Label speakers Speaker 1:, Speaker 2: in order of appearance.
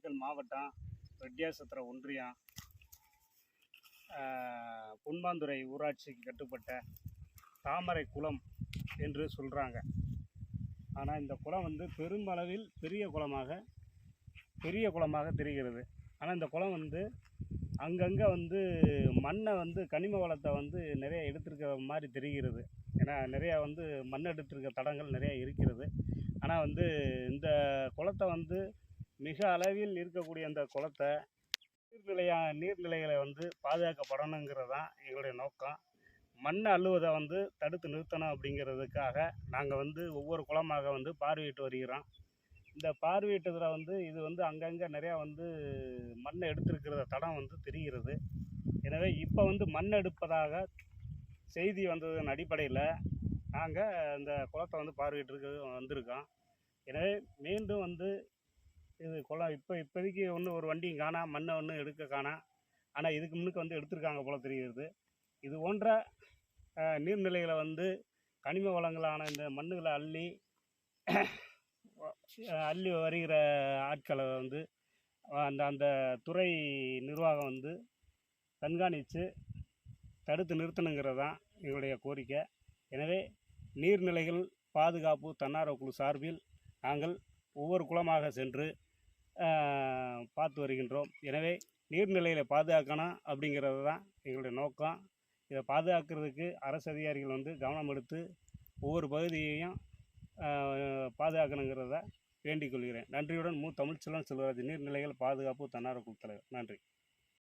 Speaker 1: திண்டுக்கல் மாவட்டம் ரெட்டியார்சத்திரம் ஒன்றியம் பொன்மாந்துறை ஊராட்சிக்கு கட்டுப்பட்ட தாமரை குளம் என்று சொல்கிறாங்க. ஆனால் இந்த குளம் வந்து பெருமளவில் பெரிய குளமாக தெரிகிறது. ஆனால் இந்த குளம் வந்து அங்கங்கே வந்து மண்ணை வந்து கனிம வளத்தை வந்து நிறைய எடுத்திருக்கிற மாதிரி தெரிகிறது. ஏன்னா நிறையா வந்து மண் எடுத்திருக்க தடங்கள் நிறையா இருக்கிறது. ஆனால் வந்து இந்த குளத்தை வந்து மிக அளவில் இருக்கக்கூடிய அந்த குளத்தை நீர்நிலைகளை வந்து பாதுகாக்கப்படணுங்கிறது தான் எங்களுடைய நோக்கம். மண்ணை அள்ளுவதை வந்து தடுத்து நிறுத்தணும் அப்படிங்கிறதுக்காக நாங்கள் வந்து ஒவ்வொரு குளமாக வந்து பார்வையிட்டு வருகிறோம். இந்த பார்வையிட்டதில் வந்து இது வந்து அங்கங்கே நிறையா வந்து மண்ணை எடுத்திருக்கிற தடம் வந்து தெரிகிறது. எனவே இப்போ வந்து மண் எடுப்பதாக செய்தி வந்ததன் அடிப்படையில் நாங்கள் இந்த குளத்தை வந்து பார்வையிட்டு வந்திருக்கோம். எனவே மீண்டும் வந்து இது குளம் இப்போதைக்கு ஒரு வண்டியும் காணா, மண்ணை ஒன்றும் எடுக்க காணா. ஆனால் இதுக்கு முன்னுக்கு வந்து எடுத்திருக்காங்க போல தெரிகிறது. இது போன்ற நீர்நிலைகளை வந்து கனிம வளங்களான இந்த மண்ணுகளை அள்ளி வருகிற ஆட்களை வந்து அந்த துறை நிர்வாகம் வந்து கண்காணித்து தடுத்து நிறுத்தணுங்கிறது தான் எங்களுடைய கோரிக்கை. எனவே நீர்நிலைகள் பாதுகாப்பு தன்னார்வ குழு சார்பில் நாங்கள் ஒவ்வொரு குளமாக சென்று பார்த்து வருகின்றோம். எனவே நீர்நிலைகளை பாதுகாக்கணும் அப்படிங்கிறது தான் எங்களுடைய நோக்கம். இதை பாதுகாக்கிறதுக்கு அரசு அதிகாரிகள் வந்து கவனம் எடுத்து ஒவ்வொரு பகுதியையும் பாதுகாக்கணுங்கிறத வேண்டிக் கொள்கிறேன். நன்றியுடன் தமிழ்ச்செல்வன் செல்வராஜ், நீர்நிலைகள் பாதுகாப்பு தன்னார்வ குழு தலைவர். நன்றி.